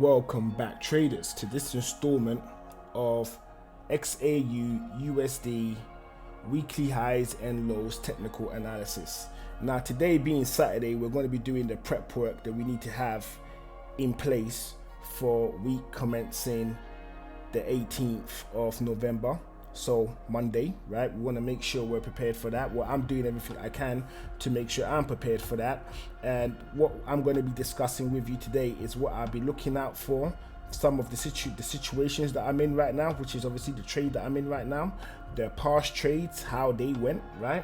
Welcome back, traders, to this installment of xauusd weekly highs and lows technical analysis. Now, today being Saturday, we're going to be doing the prep work that we need to have in place for week commencing the 18th of November. So Monday, right? We want to make sure we're prepared for that. Well, I'm doing everything I can to make sure I'm prepared for that. And what I'm going to be discussing with you today is what I'll be looking out for, some of the situations that I'm in right now, which is obviously the trade that I'm in right now, the past trades, how they went, right?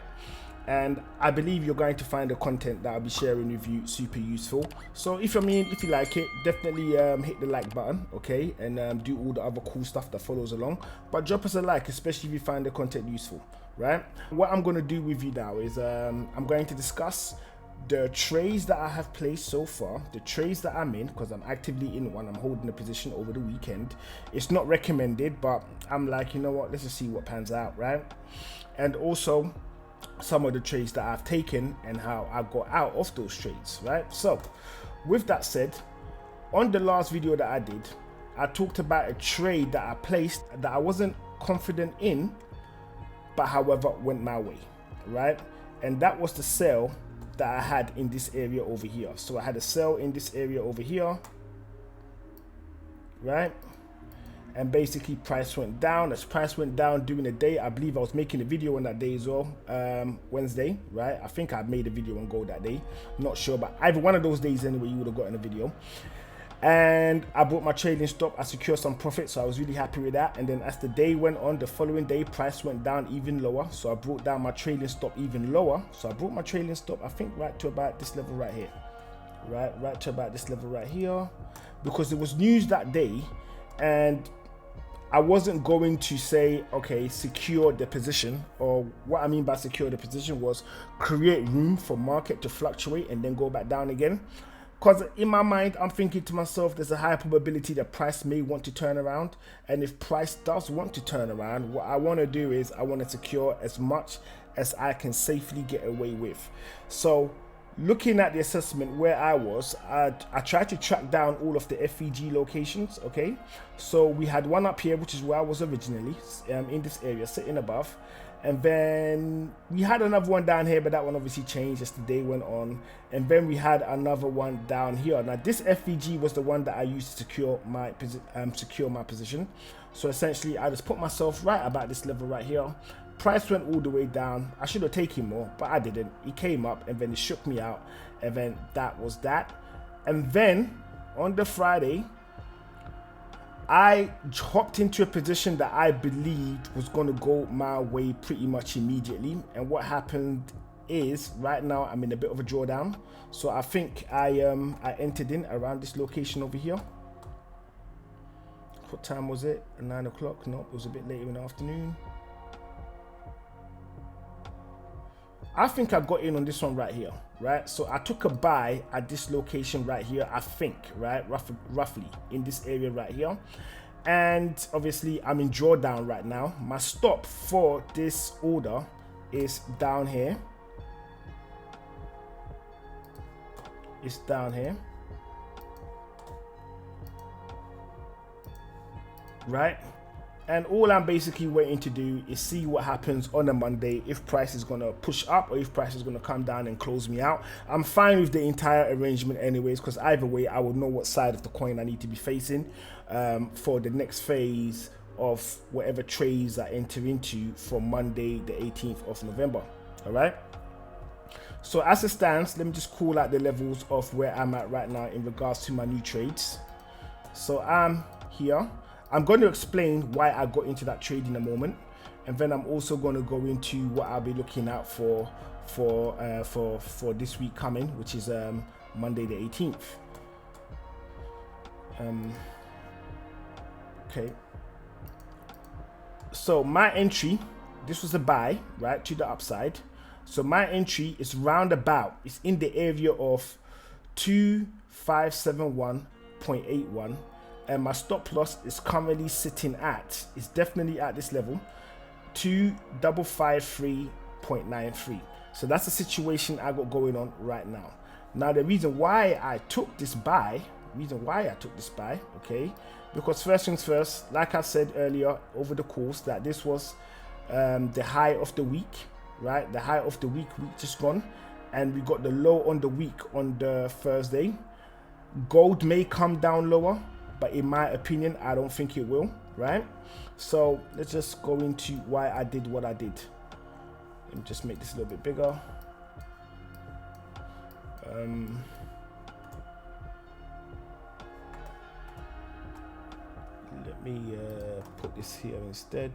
And I believe you're going to find the content that I'll be sharing with you super useful. So if you like it, definitely hit the like button, okay? And do all the other cool stuff that follows along. But drop us a like, especially if you find the content useful, right? What I'm going to do with you now is I'm going to discuss the trades that I have placed so far, the trades that I'm in, because I'm actively in one. I'm holding a position over the weekend. It's not recommended, but I'm like, you know what? Let's just see what pans out, right? And also some of the trades that I've taken and how I got out of those trades, right? So with that said, on the last video that I did, I talked about a trade that I placed that I wasn't confident in, but however went my way, right? And that was the sell that I had in this area over here. So I had a sell in this area over here, right? And basically price went down. As price went down during the day, I believe I was making a video on that day as well, Wednesday, right? I think I made a video on gold that day, I'm not sure, but either one of those days anyway, you would have gotten a video. And I bought my trading stop, I secured some profit, so I was really happy with that. And then as the day went on, the following day, price went down even lower, so I brought down my trading stop even lower. So I brought my trading stop, I think, right to about this level right here, right to about this level right here, because it was news that day, and I wasn't going to say, okay, secure the position, or what I mean by secure the position was create room for market to fluctuate and then go back down again. Because in my mind, I'm thinking to myself, there's a high probability that price may want to turn around. And if price does want to turn around, what I want to do is I want to secure as much as I can safely get away with. So looking at the assessment where I was, I tried to track down all of the FEG locations, okay? So we had one up here, which is where I was originally, in this area, sitting above. And then we had another one down here, but that one obviously changed as the day went on. And then we had another one down here. Now this FEG was the one that I used to secure my position. So essentially, I just put myself right about this level right here. Price went all the way down. I should have taken more, but I didn't. It came up and then it shook me out, and then that was that. And then on the Friday, I hopped into a position that I believed was going to go my way pretty much immediately. And what happened is, right now I'm in a bit of a drawdown. So I think I entered in around this location over here. What time was it? 9 o'clock? No, it was a bit later in the afternoon. I think I got in on this one right here, right? So I took a buy at this location right here, I think, right? Roughly in this area right here. And obviously I'm in drawdown right now. My stop for this order is down here. It's down here. Right? And all I'm basically waiting to do is see what happens on a Monday, if price is going to push up or if price is going to come down and close me out. I'm fine with the entire arrangement anyways, because either way, I will know what side of the coin I need to be facing for the next phase of whatever trades I enter into for Monday, the 18th of November. All right. So as it stands, let me just call out the levels of where I'm at right now in regards to my new trades. So I'm here. I'm going to explain why I got into that trade in a moment, and then I'm also going to go into what I'll be looking out for this week coming, which is Monday the 18th. Okay. So my entry, this was a buy, right, to the upside. So my entry is roundabout. It's in the area of 2571.81. And my stop loss is currently sitting at, it's definitely at this level, 2553.93. So that's the situation I got going on right now. Now the reason why I took this buy, reason why I took this buy, okay? Because first things first, like I said earlier over the course, that this was the high of the week, right? The high of the week just gone, and we got the low on the week on the Thursday. Gold may come down lower, but in my opinion, I don't think it will, right? So let's just go into why I did what I did. Let me just make this a little bit bigger. Let me put this here instead.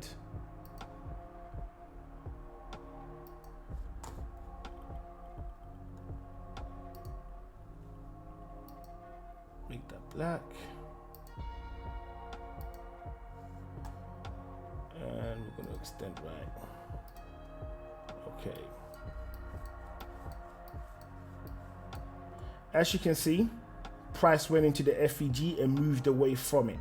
Make that black. And we're going to extend right. Okay. As you can see, price went into the FEG and moved away from it.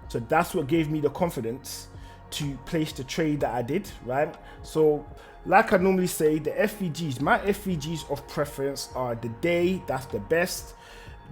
So that's what gave me the confidence to place the trade that I did, right? So like I normally say, the FEGs, my FEGs of preference are the day, that's the best,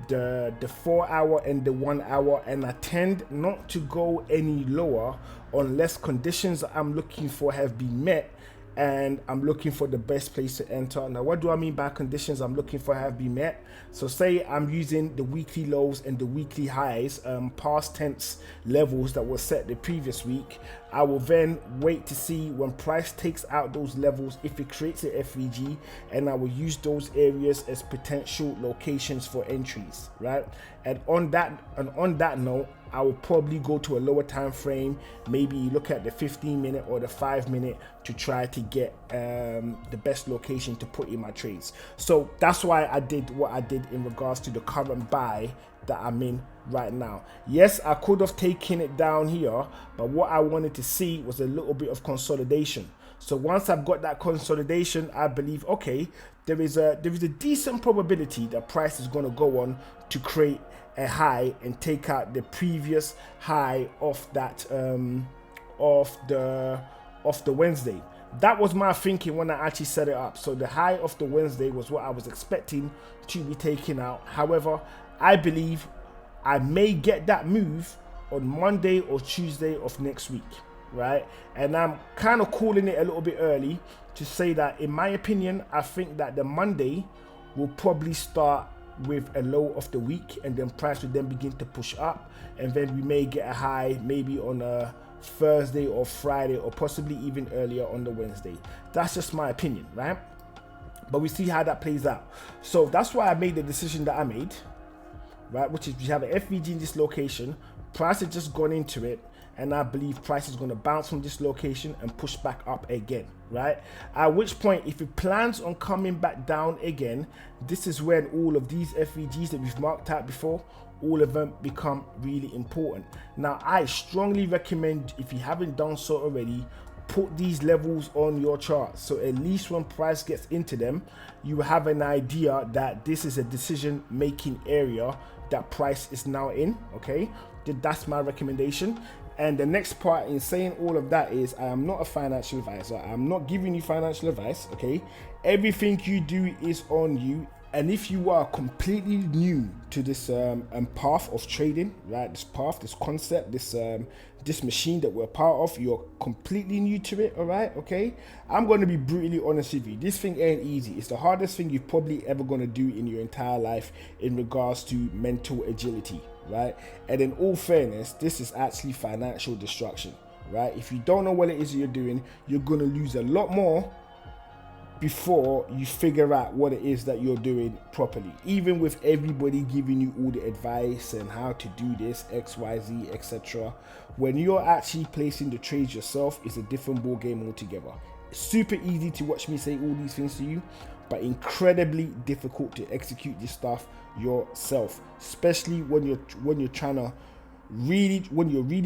the 4 hour and the 1 hour, and I tend not to go any lower unless conditions I'm looking for have been met and I'm looking for the best place to enter. Now, what do I mean by conditions I'm looking for have been met? So say I'm using the weekly lows and the weekly highs, past tense levels that were set the previous week. I will then wait to see when price takes out those levels, if it creates a FVG, and I will use those areas as potential locations for entries, right? And on that note, I will probably go to a lower time frame, maybe look at the 15-minute or the 5-minute to try to get the best location to put in my trades. So that's why I did what I did in regards to the current buy that I'm in right now. Yes, I could have taken it down here, but what I wanted to see was a little bit of consolidation. So once I've got that consolidation, I believe, okay, there is a decent probability that price is going to go on to create a high and take out the previous high of that of the Wednesday. That was my thinking when I actually set it up. So the high of the Wednesday was what I was expecting to be taken out. However, I believe I may get that move on Monday or Tuesday of next week, right? And I'm kind of calling it a little bit early to say that, in my opinion, I think that the Monday will probably start with a low of the week, and then price will then begin to push up, and then we may get a high maybe on a Thursday or Friday, or possibly even earlier on the Wednesday. That's just my opinion, right? But we see how that plays out. So that's why I made the decision that I made, right? Which is we have an FVG in this location, price has just gone into it, and I believe price is going to bounce from this location and push back up again, right? At which point, if it plans on coming back down again, this is when all of these FVGs that we've marked out before, all of them become really important. Now, I strongly recommend, if you haven't done so already, put these levels on your chart, so at least when price gets into them, you have an idea that this is a decision making area that price is now in. Okay, that's my recommendation. And the next part in saying all of that is, I am not a financial advisor. I'm not giving you financial advice, okay? Everything you do is on you. And if you are completely new to this path of trading, right? This path, this concept, this machine that we're part of, you're completely new to it, all right? Okay? I'm going to be brutally honest with you. This thing ain't easy. It's the hardest thing you're probably ever going to do in your entire life in regards to mental agility, right? And in all fairness, this is actually financial destruction, right? If you don't know what it is you're doing, you're going to lose a lot more before you figure out what it is that you're doing properly. Even with everybody giving you all the advice and how to do this, XYZ, etc., when you're actually placing the trades yourself, it's a different ball game altogether. It's super easy to watch me say all these things to you, but incredibly difficult to execute this stuff yourself, especially when you're trying to really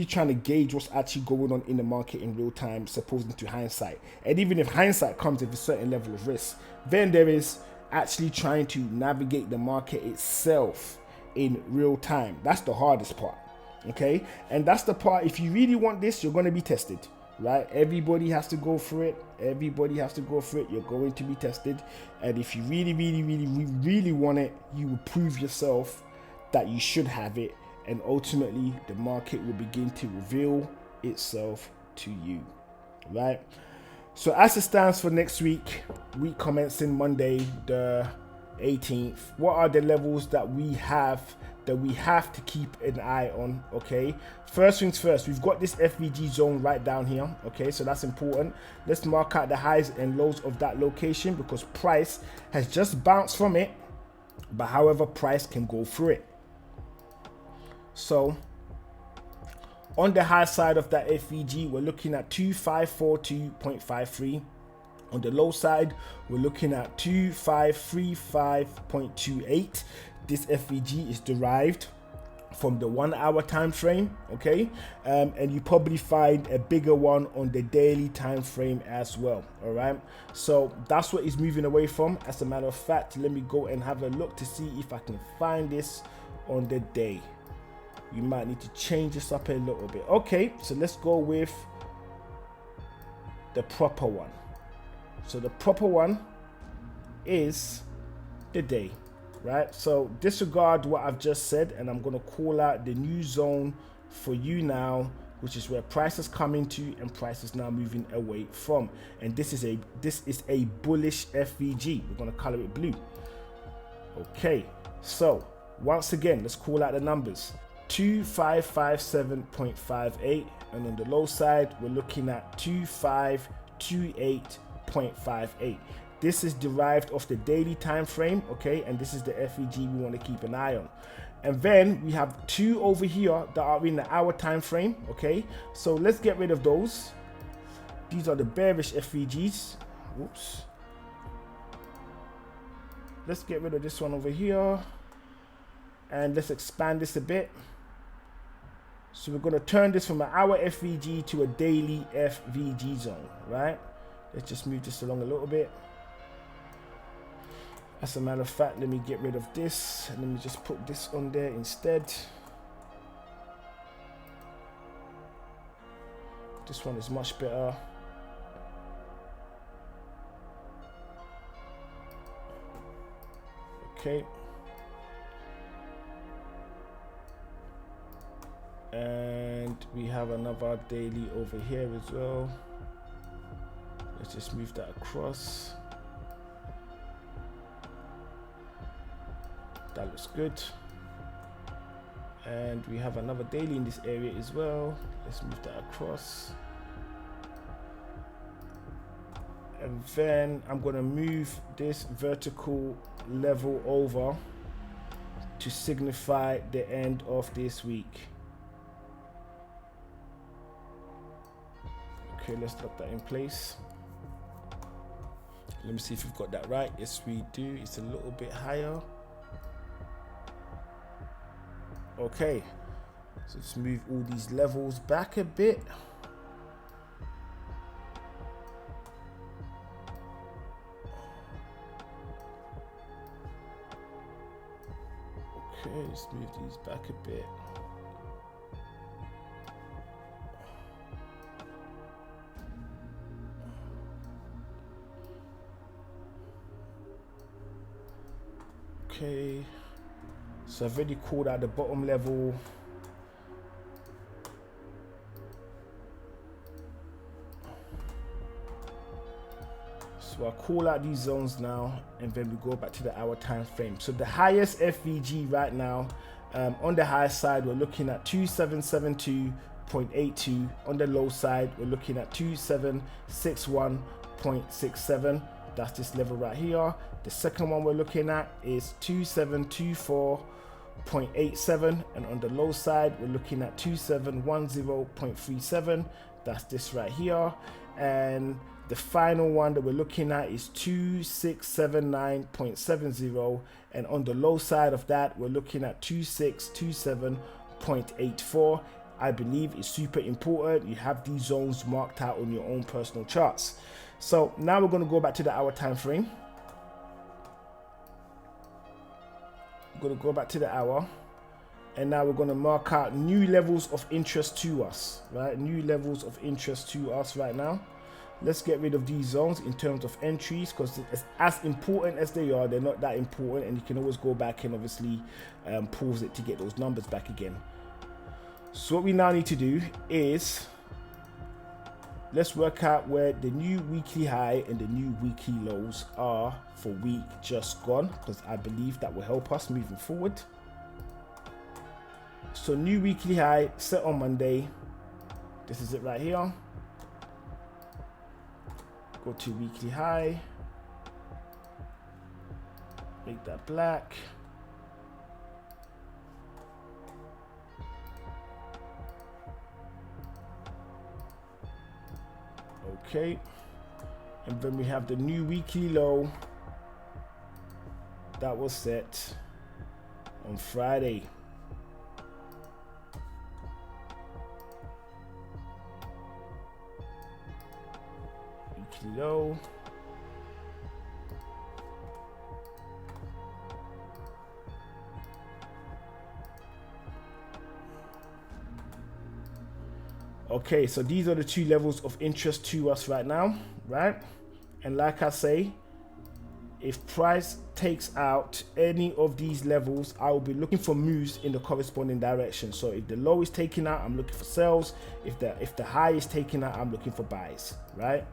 trying to gauge what's actually going on in the market in real time, supposing to hindsight. And even if hindsight comes with a certain level of risk, then there is actually trying to navigate the market itself in real time. That's the hardest part, okay? And that's the part, if you really want this, you're going to be tested, right? Everybody has to go through it. You're going to be tested. And if you really want it, you will prove yourself that you should have it, and ultimately the market will begin to reveal itself to you, right? So as it stands for next week commencing Monday the 18th, what are the levels that we have to keep an eye on? Okay, first things first, we've got this FVG zone right down here. Okay, so that's important. Let's mark out the highs and lows of that location, because price has just bounced from it, but however, price can go through it. So on the high side of that FVG, we're looking at 2542.53. On the low side, we're looking at 2535.28. This FVG is derived from the 1 hour time frame, okay? And you probably find a bigger one on the daily time frame as well, all right? So that's what it's moving away from. As a matter of fact, let me go and have a look to see if I can find this on the day. You might need to change this up a little bit. Okay, so let's go with the proper one. So the proper one is the day, right? So disregard what I've just said, and I'm going to call out the new zone for you now, which is where price is coming to and price is now moving away from. And this is a bullish FVG. We're going to color it blue. Okay, so once again, let's call out the numbers. 2557.58, and on the low side we're looking at 2528.58. This is derived off the daily time frame, okay, and this is the FEG we want to keep an eye on. And then we have two over here that are in the hour time frame, okay, so let's get rid of those. These are the bearish FEGs. Whoops. Let's get rid of this one over here, and let's expand this a bit. So we're going to turn this from an hour FVG to a daily FVG zone, right? Let's just move this along a little bit. As a matter of fact, let me get rid of this and let me just put this on there instead. This one is much better. Okay. And we have another daily over here as well. Let's just move that across. That looks good. And we have another daily in this area as well. Let's move that across. And then I'm going to move this vertical level over to signify the end of this week. Okay, let's lock that in place. Let me see if we've got that right. Yes, we do. It's a little bit higher. Okay, so let's move all these levels back a bit. Okay, let's move these back a bit. Okay, so I've already called out the bottom level. So I'll call out these zones now, and then we go back to the hour time frame. So the highest FVG right now, on the high side, we're looking at 2772.82. On the low side, we're looking at 2761.67. That's this level right here. The second one we're looking at is 2724.87, and on the low side we're looking at 2710.37. That's this right here. And the final one that we're looking at is 2679.70, and on the low side of that we're looking at 2627.84. I believe it's super important you have these zones marked out on your own personal charts. So now we're going to go back to the hour time frame. We're going to go back to the hour, and now we're going to mark out new levels of interest to us, right? New levels of interest to us right now. Let's get rid of these zones in terms of entries, because as important as they are, they're not that important, and you can always go back and obviously pause it to get those numbers back again. So what we now need to do is let's work out where the new weekly high and the new weekly lows are for week just gone, because I believe that will help us moving forward. So new weekly high set on Monday. This is it right here. Go to weekly high, make that black. Okay, and then we have the new weekly low that was set on Friday. Weekly low. Okay, so these are the two levels of interest to us right now, right? And like I say, if price takes out any of these levels, I will be looking for moves in the corresponding direction. So if the low is taken out, I'm looking for sells. If the high is taken out, I'm looking for buys, right?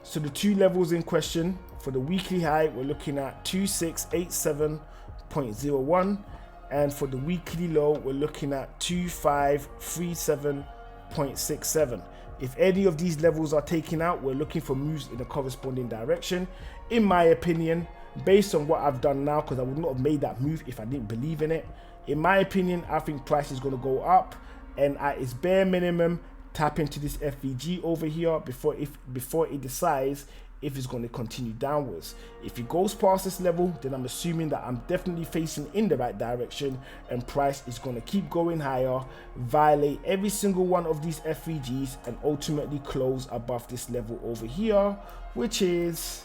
So the two levels in question for the weekly high, we're looking at 2687.01. And for the weekly low, we're looking at 2537.67. If any of these levels are taken out, we're looking for moves in the corresponding direction. In my opinion, based on what I've done now, because I would not have made that move if I didn't believe in it. In my opinion, I think price is going to go up, and at its bare minimum, tap into this FVG over here before it decides if it's going to continue downwards. If it goes past this level, then I'm assuming that I'm definitely facing in the right direction, and price is going to keep going higher, violate every single one of these FVGs, and ultimately close above this level over here, which is,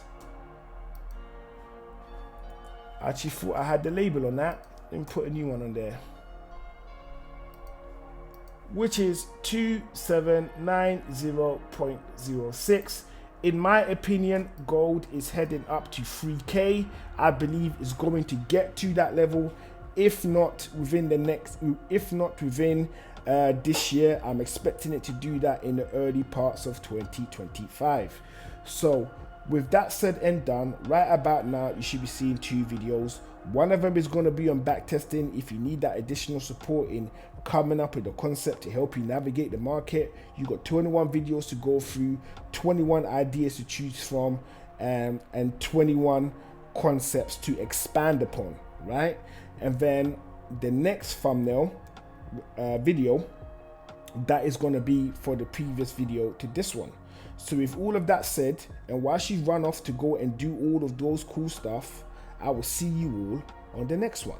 I actually thought I had the label on that. Let me put a new one on there, which is 2790.06. In my opinion, gold is heading up to 3K. I believe it's going to get to that level, if not within this year. I'm expecting it to do that in the early parts of 2025. So with that said and done, right about now, you should be seeing two videos. One of them is going to be on backtesting if you need that additional support in coming up with a concept to help you navigate the market. You got 21 videos to go through, 21 ideas to choose from, and 21 concepts to expand upon, right? And then the next thumbnail video, that is going to be for the previous video to this one. So with all of that said, and while she run off to go and do all of those cool stuff, I will see you all on the next one.